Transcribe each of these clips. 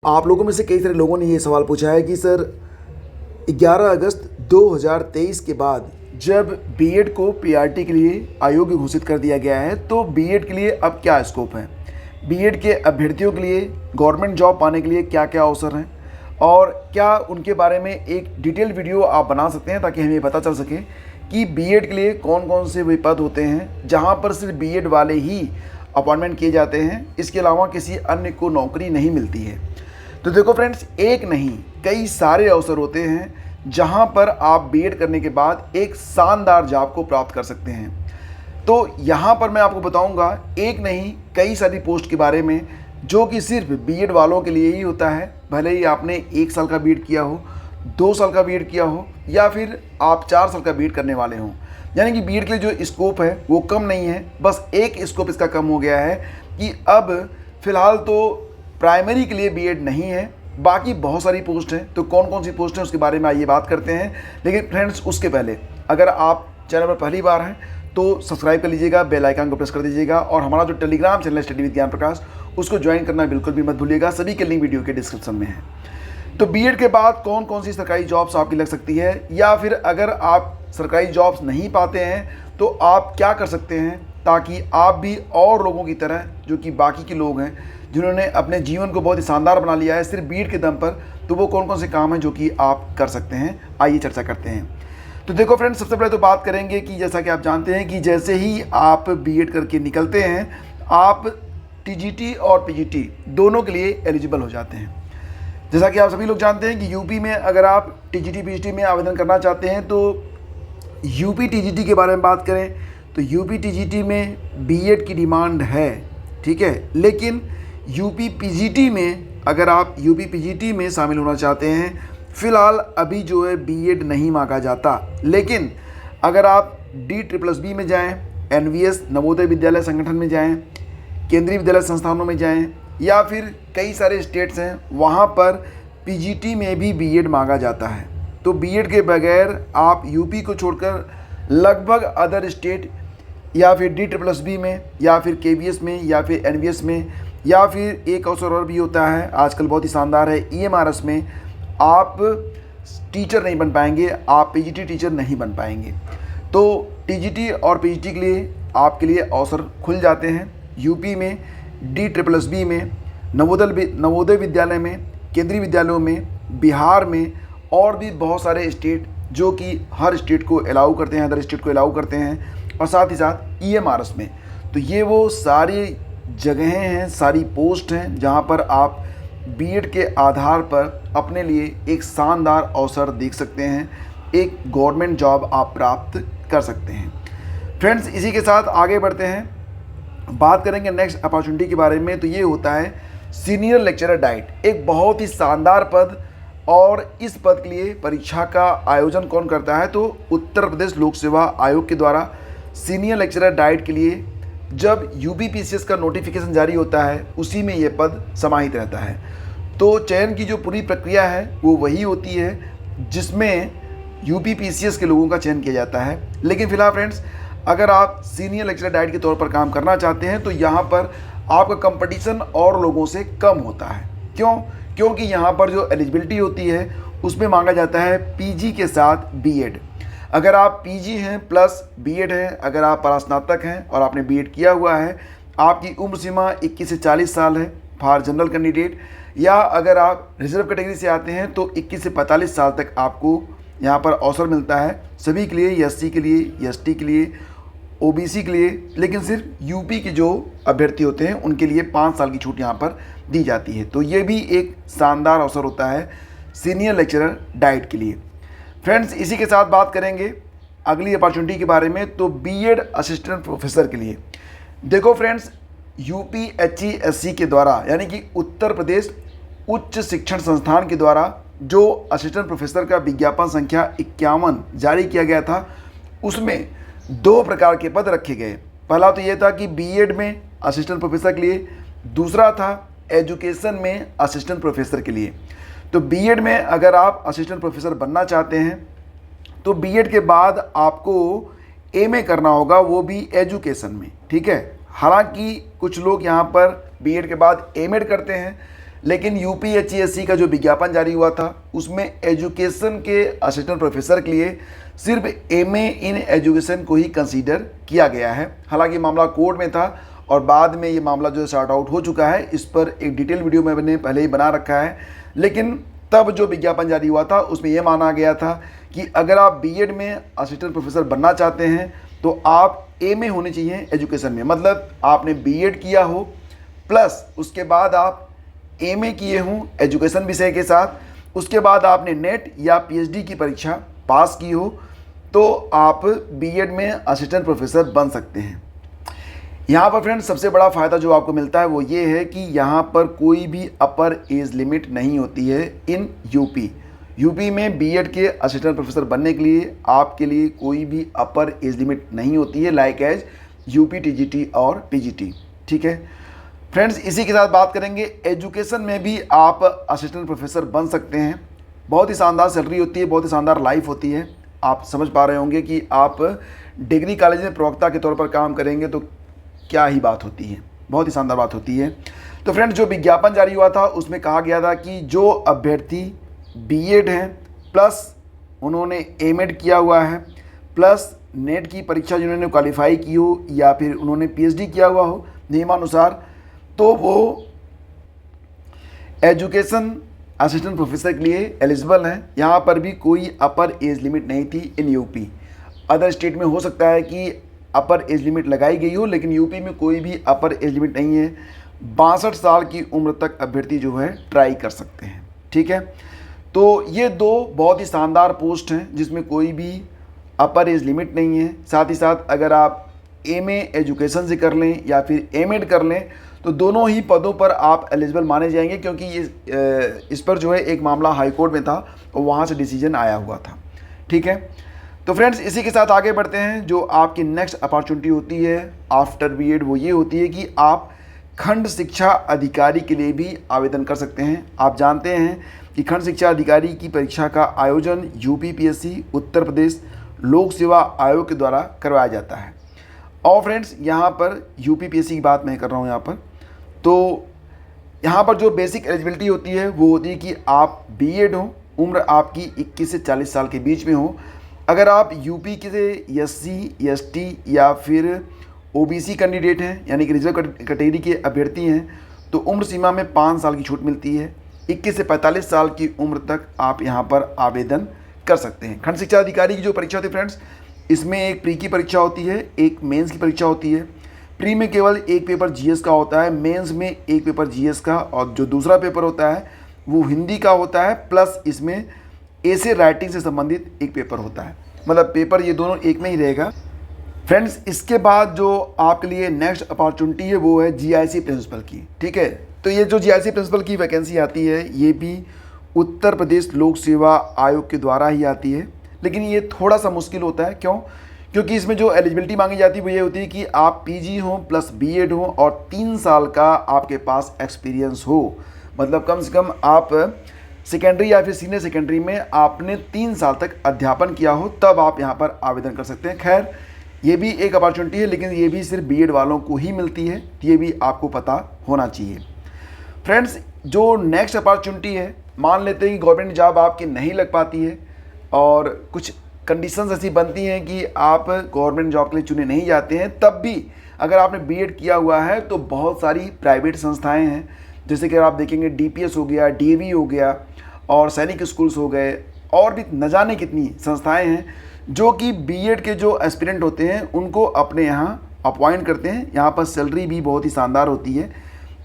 आप लोगों में से कई सारे लोगों ने ये सवाल पूछा है कि सर 11 अगस्त 2023 के बाद जब बीएड को पीआरटी के लिए अयोग्य घोषित कर दिया गया है तो बीएड के लिए अब क्या स्कोप है, बीएड के अभ्यर्थियों के लिए गवर्नमेंट जॉब पाने के लिए क्या क्या अवसर हैं और क्या उनके बारे में एक डिटेल वीडियो आप बना सकते हैं ताकि हमें पता चल सके कि बीएड के लिए कौन कौन से वे पद होते हैं जहां पर सिर्फ बीएड वाले ही अपॉइंटमेंट किए जाते हैं, इसके अलावा किसी अन्य को नौकरी नहीं मिलती है। तो देखो फ्रेंड्स, एक नहीं कई सारे अवसर होते हैं जहां पर आप बीएड करने के बाद एक शानदार जॉब को प्राप्त कर सकते हैं। तो यहां पर मैं आपको बताऊंगा एक नहीं कई सारी पोस्ट के बारे में जो कि सिर्फ बीएड वालों के लिए ही होता है, भले ही आपने 1 साल का बीएड किया हो, 2 साल का बीएड किया हो या फिर आप 4 साल का बीएड करने वाले हों। यानी कि बीएड के लिए जो स्कोप है वो कम नहीं है, बस एक स्कोप इसका कम हो गया है कि अब फिलहाल तो प्राइमरी के लिए बीएड नहीं है, बाकी बहुत सारी पोस्ट हैं। तो कौन कौन सी पोस्ट हैं उसके बारे में आइए बात करते हैं। लेकिन फ्रेंड्स, उसके पहले अगर आप चैनल पर पहली बार हैं तो सब्सक्राइब कर लीजिएगा, बेल आइकन को प्रेस कर दीजिएगा और हमारा जो टेलीग्राम चैनल है स्टडी विद ज्ञान प्रकाश उसको ज्वाइन करना बिल्कुल भी मत भूलिएगा। सभी के लिंक वीडियो के डिस्क्रिप्शन में है। तो बीएड के बाद कौन कौन सी सरकारी जॉब्स आपकी लग सकती है, या फिर अगर आप सरकारी जॉब्स नहीं पाते हैं तो आप क्या कर सकते हैं ताकि आप भी और लोगों की तरह, जो कि बाकी के लोग हैं जिन्होंने अपने जीवन को बहुत ही शानदार बना लिया है सिर्फ बीएड के दम पर, तो वो कौन कौन से काम हैं जो कि आप कर सकते हैं, आइए चर्चा करते हैं। तो देखो फ्रेंड्स, सबसे पहले तो बात करेंगे कि जैसा कि आप जानते हैं कि जैसे ही आप बीएड करके निकलते हैं आप टीजीटी और पीजीटी दोनों के लिए एलिजिबल हो जाते हैं। जैसा कि आप सभी लोग जानते हैं कि यूपी में अगर आप टीजीटी पीजीटी में आवेदन करना चाहते हैं तो यूपी टीजीटी के बारे में बात करें तो यूपी टीजीटी में बीएड की डिमांड है, ठीक है। लेकिन यूपी पीजीटी में अगर आप यूपी पीजीटी में शामिल होना चाहते हैं, फ़िलहाल अभी जो है बीएड नहीं मांगा जाता। लेकिन अगर आप DSSB में जाएं, NVS नवोदय विद्यालय संगठन में जाएं, केंद्रीय विद्यालय संस्थानों में जाएं, या फिर कई सारे स्टेट्स हैं वहाँ पर पीजीटी में भी बीएड मांगा जाता है। तो बीएड के बगैर आप यूपी को छोड़कर लगभग अदर स्टेट या फिर DSSB में या फिर KVS में या फिर NVS में, या फिर एक अवसर और भी होता है आजकल बहुत ही शानदार है, EMRS में आप टीचर नहीं बन पाएंगे, आप पीजीटी टीचर नहीं बन पाएंगे। तो टीजीटी और पीजीटी के लिए आपके लिए अवसर खुल जाते हैं यूपी में, DSSB में, नवोदय विद्यालय में, केंद्रीय विद्यालयों में, बिहार में और भी बहुत सारे स्टेट जो कि हर स्टेट को अलाउ करते हैं, अदर स्टेट को अलाउ करते हैं, और साथ ही साथ EMRS में। तो ये वो सारी जगहें हैं, सारी पोस्ट हैं जहाँ पर आप बीएड के आधार पर अपने लिए एक शानदार अवसर देख सकते हैं, एक गवर्नमेंट जॉब आप प्राप्त कर सकते हैं। फ्रेंड्स, इसी के साथ आगे बढ़ते हैं, बात करेंगे नेक्स्ट अपॉर्चुनिटी के बारे में। तो ये होता है सीनियर लेक्चरर डाइट, एक बहुत ही शानदार पद। और इस पद के लिए परीक्षा का आयोजन कौन करता है तो उत्तर प्रदेश लोक सेवा आयोग के द्वारा सीनियर लेक्चरर डाइट के लिए जब यूपीपीसीएस का नोटिफिकेशन जारी होता है उसी में ये पद समाहित रहता है। तो चयन की जो पूरी प्रक्रिया है वो वही होती है जिसमें यूपीपीसीएस के लोगों का चयन किया जाता है। लेकिन फिलहाल फ्रेंड्स, अगर आप सीनियर लेक्चरर डाइट के तौर पर काम करना चाहते हैं तो यहाँ पर आपका कंपटीशन और लोगों से कम होता है। क्योंकि यहाँ पर जो एलिजिबिलिटी होती है उसमें मांगा जाता है पीजी के साथ बीएड। अगर आप पीजी हैं प्लस बीएड हैं, अगर आप परास्नातक हैं और आपने बीएड किया हुआ है, आपकी उम्र सीमा 21 से 40 साल है फॉर जनरल कैंडिडेट, या अगर आप रिजर्व कैटेगरी से आते हैं तो 21 से 45 साल तक आपको यहाँ पर अवसर मिलता है। सभी के लिए, SC के लिए, ST के लिए, OBC के लिए, लेकिन सिर्फ यूपी के जो अभ्यर्थी होते हैं उनके लिए 5 साल की छूट यहाँ पर दी जाती है। तो ये भी एक शानदार अवसर होता है सीनियर लेक्चरर डाइट के लिए। फ्रेंड्स, इसी के साथ बात करेंगे अगली अपॉर्चुनिटी के बारे में, तो बीएड असिस्टेंट प्रोफेसर के लिए। देखो फ्रेंड्स, UPHESC के द्वारा यानी कि उत्तर प्रदेश उच्च शिक्षण संस्थान के द्वारा जो असिस्टेंट प्रोफेसर का विज्ञापन संख्या 51 जारी किया गया था उसमें 2 प्रकार के पद रखे गए। पहला तो ये था कि बीएड में असिस्टेंट प्रोफेसर के लिए, दूसरा था एजुकेशन में असिस्टेंट प्रोफेसर के लिए। तो बीएड में अगर आप असिस्टेंट प्रोफेसर बनना चाहते हैं तो बीएड के बाद आपको एमए करना होगा, वो भी एजुकेशन में, ठीक है। हालांकि कुछ लोग यहाँ पर बीएड के बाद एमएड करते हैं, लेकिन यूपीएचसीएससी का जो विज्ञापन जारी हुआ था उसमें एजुकेशन के असिस्टेंट प्रोफेसर के लिए सिर्फ एमए इन एजुकेशन को ही कंसीडर किया गया है। हालांकि मामला कोर्ट में था और बाद में ये मामला जो है सॉर्ट आउट हो चुका है। इस पर एक डिटेल वीडियो मैंने पहले ही बना रखा है। लेकिन तब जो विज्ञापन जारी हुआ था उसमें यह माना गया था कि अगर आप बीएड में असिस्टेंट प्रोफेसर बनना चाहते हैं तो आप एमए होने चाहिए एजुकेशन में, मतलब आपने बीएड किया हो प्लस उसके बाद आप एमए किए हों एजुकेशन विषय के साथ, उसके बाद आपने नेट या पीएचडी की परीक्षा पास की हो तो आप बीएड में असिस्टेंट प्रोफेसर बन सकते हैं। यहाँ पर फ्रेंड्स सबसे बड़ा फ़ायदा जो आपको मिलता है वो ये है कि यहाँ पर कोई भी अपर एज लिमिट नहीं होती है इन यूपी में बीएड के असिस्टेंट प्रोफेसर बनने के लिए आपके लिए कोई भी अपर एज लिमिट नहीं होती है लाइक एज यूपी टीजीटी और पीजीटी। ठीक है फ्रेंड्स, इसी के साथ बात करेंगे एजुकेशन में भी आप असिस्टेंट प्रोफेसर बन सकते हैं। बहुत ही शानदार सैलरी होती है, बहुत ही शानदार लाइफ होती है। आप समझ पा रहे होंगे कि आप डिग्री कॉलेज में प्रवक्ता के तौर पर काम करेंगे तो क्या ही बात होती है, बहुत ही शानदार बात होती है। तो फ्रेंड्स जो विज्ञापन जारी हुआ था उसमें कहा गया था कि जो अभ्यर्थी बीएड हैं प्लस उन्होंने एमएड किया हुआ है प्लस नेट की परीक्षा जिन्होंने क्वालिफाई की हो या फिर उन्होंने पीएचडी किया हुआ हो नियमानुसार, तो वो एजुकेशन असिस्टेंट प्रोफेसर के लिए एलिजिबल हैं। यहाँ पर भी कोई अपर एज लिमिट नहीं थी इन यूपी। अदर स्टेट में हो सकता है कि अपर एज लिमिट लगाई गई हो, लेकिन यूपी में कोई भी अपर एज लिमिट नहीं है। 62 साल की उम्र तक अभ्यर्थी जो है ट्राई कर सकते हैं। ठीक है, तो ये दो बहुत ही शानदार पोस्ट हैं जिसमें कोई भी अपर एज लिमिट नहीं है। साथ ही साथ अगर आप एमए एजुकेशन से कर लें या फिर एमएड कर लें तो दोनों ही पदों पर आप एलिजिबल माने जाएंगे, क्योंकि ये इस पर जो है एक मामला हाई कोर्ट में था और वहाँ से डिसीजन आया हुआ था। ठीक है, तो फ्रेंड्स इसी के साथ आगे बढ़ते हैं। जो आपकी नेक्स्ट अपॉर्चुनिटी होती है आफ्टर बीएड वो ये होती है कि आप खंड शिक्षा अधिकारी के लिए भी आवेदन कर सकते हैं। आप जानते हैं कि खंड शिक्षा अधिकारी की परीक्षा का आयोजन यूपीपीएससी उत्तर प्रदेश लोक सेवा आयोग के द्वारा करवाया जाता है। और फ्रेंड्स यहाँ पर यूपीपीएससी की बात मैं कर रहा हूँ यहाँ पर, तो यहाँ पर जो बेसिक एलिजिबिलिटी होती है वो होती है कि आप बीएड हो, उम्र आपकी 21 से 40 साल के बीच में हो। अगर आप यूपी के एससी एसटी या फिर ओबीसी कैंडिडेट हैं यानी कि रिजर्व कैटेगरी के अभ्यर्थी हैं तो उम्र सीमा में 5 साल की छूट मिलती है। 21 से 45 साल की उम्र तक आप यहाँ पर आवेदन कर सकते हैं। खंड शिक्षा अधिकारी की जो परीक्षा होती है फ्रेंड्स, इसमें एक प्री की परीक्षा होती है, एक मेंस की परीक्षा होती है। प्री में केवल एक पेपर जीएस का होता है, मेंस में एक पेपर जीएस का और जो दूसरा पेपर होता है वो हिंदी का होता है, प्लस इसमें ऐसे राइटिंग से संबंधित एक पेपर होता है। मतलब पेपर ये दोनों एक में ही रहेगा। फ्रेंड्स इसके बाद जो आपके लिए नेक्स्ट अपॉर्चुनिटी है वो है जीआईसी प्रिंसिपल की। ठीक है, तो ये जो जीआईसी प्रिंसिपल की वैकेंसी आती है ये भी उत्तर प्रदेश लोक सेवा आयोग के द्वारा ही आती है, लेकिन ये थोड़ा सा मुश्किल होता है। क्यों? क्योंकि इसमें जो एलिजिबिलिटी मांगी जाती है वो ये होती है कि आप पीजी हो प्लस बीएड हो और 3 साल का आपके पास एक्सपीरियंस हो। मतलब कम से कम आप सेकेंडरी या फिर सीनियर सेकेंडरी में आपने 3 साल तक अध्यापन किया हो, तब आप यहाँ पर आवेदन कर सकते हैं। खैर ये भी एक अपॉर्चुनिटी है, लेकिन ये भी सिर्फ बीएड वालों को ही मिलती है, ये भी आपको पता होना चाहिए। फ्रेंड्स जो नेक्स्ट अपॉर्चुनिटी है, मान लेते हैं कि गवर्नमेंट जॉब आपकी नहीं लग पाती है और कुछ कंडीशंस ऐसी बनती हैं कि आप गवर्नमेंट जॉब के लिए चुने नहीं जाते हैं, तब भी अगर आपने बीएड किया हुआ है तो बहुत सारी प्राइवेट संस्थाएं हैं, जैसे कि आप देखेंगे डीपीएस हो गया, डीएवी हो गया और सैनिक स्कूल्स हो गए, और भी न जाने कितनी संस्थाएं हैं जो कि बीएड के जो एस्पिरेंट होते हैं उनको अपने यहाँ अपॉइंट करते हैं। यहाँ पर सैलरी भी बहुत ही शानदार होती है।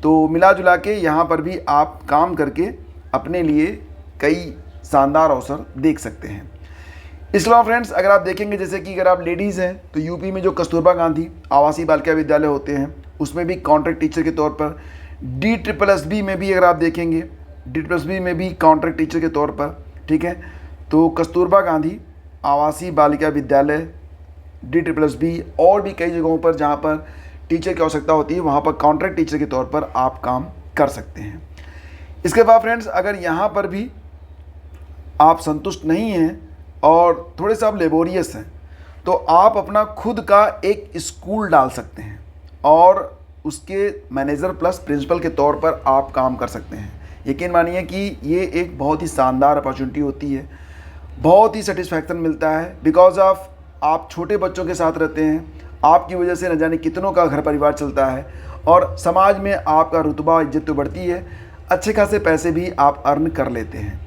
तो मिला जुला के यहाँ पर भी आप काम करके अपने लिए कई शानदार अवसर देख सकते हैं। इसके अलावा फ्रेंड्स अगर आप देखेंगे जैसे कि अगर आप लेडीज़ हैं तो यूपी में जो कस्तूरबा गांधी आवासीय बालिका विद्यालय होते हैं उसमें भी कॉन्ट्रैक्ट टीचर के तौर पर, DSSB में भी अगर आप देखेंगे DSSB में भी कॉन्ट्रैक्ट टीचर के तौर पर, ठीक है, तो कस्तूरबा गांधी आवासीय बालिका विद्यालय DSSB और भी कई जगहों पर जहाँ पर टीचर की आवश्यकता होती है वहाँ पर कॉन्ट्रैक्ट टीचर के तौर पर आप काम कर सकते हैं। इसके बाद फ्रेंड्स अगर यहाँ पर भी आप संतुष्ट नहीं हैं और थोड़े से आप लेबोरियस हैं तो आप अपना खुद का एक स्कूल डाल सकते हैं और उसके मैनेजर प्लस प्रिंसिपल के तौर पर आप काम कर सकते हैं। यकीन मानिए कि ये एक बहुत ही शानदार अपॉर्चुनिटी होती है, बहुत ही सेटिस्फैक्शन मिलता है। बिकॉज ऑफ आप छोटे बच्चों के साथ रहते हैं, आपकी वजह से न जाने कितनों का घर परिवार चलता है और समाज में आपका रुतबा इज्जत तो बढ़ती है, अच्छे खासे पैसे भी आप अर्न कर लेते हैं।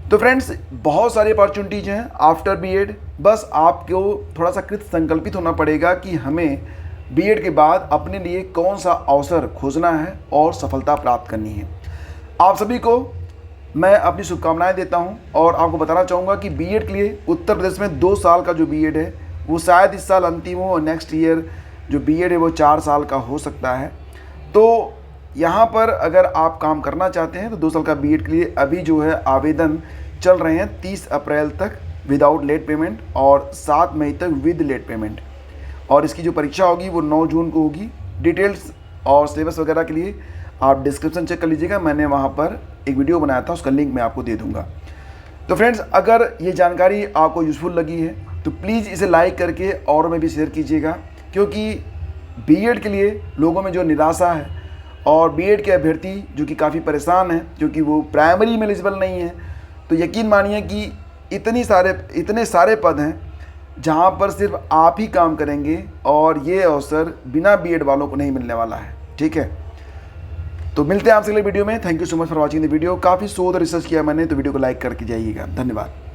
तो फ्रेंड्स, बहुत सारी अपॉर्चुनिटीज़ हैं आफ्टर बीएड। बस आपको थोड़ा सा कृत संकल्पित होना पड़ेगा कि हमें बीएड के बाद अपने लिए कौन सा अवसर खोजना है और सफलता प्राप्त करनी है। आप सभी को मैं अपनी शुभकामनाएं देता हूं और आपको बताना चाहूँगा कि बीएड के लिए उत्तर प्रदेश में 2 साल का जो बीएड है वो शायद इस साल अंतिम हो और नेक्स्ट ईयर जो बीएड है वो 4 साल का हो सकता है। तो यहाँ पर अगर आप काम करना चाहते हैं तो 2 साल का बीएड के लिए अभी जो है आवेदन चल रहे हैं 30 अप्रैल तक विदाउट लेट पेमेंट और 7 मई तक विद लेट पेमेंट। और इसकी जो परीक्षा होगी वो 9 जून को होगी। डिटेल्स और सिलेबस वगैरह के लिए आप डिस्क्रिप्शन चेक कर लीजिएगा, मैंने वहाँ पर एक वीडियो बनाया था, उसका लिंक मैं आपको दे दूँगा। तो फ्रेंड्स, अगर ये जानकारी आपको यूज़फुल लगी है तो प्लीज़ इसे लाइक करके और में भी शेयर कीजिएगा, क्योंकि बीएड के लिए लोगों में जो निराशा है और बीएड के अभ्यर्थी जो कि काफ़ी परेशान हैं क्योंकि वो प्राइमरी में एलिजिबल नहीं है, तो यकीन मानिए कि इतने सारे पद हैं जहाँ पर सिर्फ आप ही काम करेंगे और ये अवसर बिना बीएड वालों को नहीं मिलने वाला है। ठीक है, तो मिलते हैं आपसे अगले वीडियो में। Thank you so much for watching the video. काफ़ी शोध रिसर्च किया मैंने, तो वीडियो को लाइक करके जाइएगा। धन्यवाद।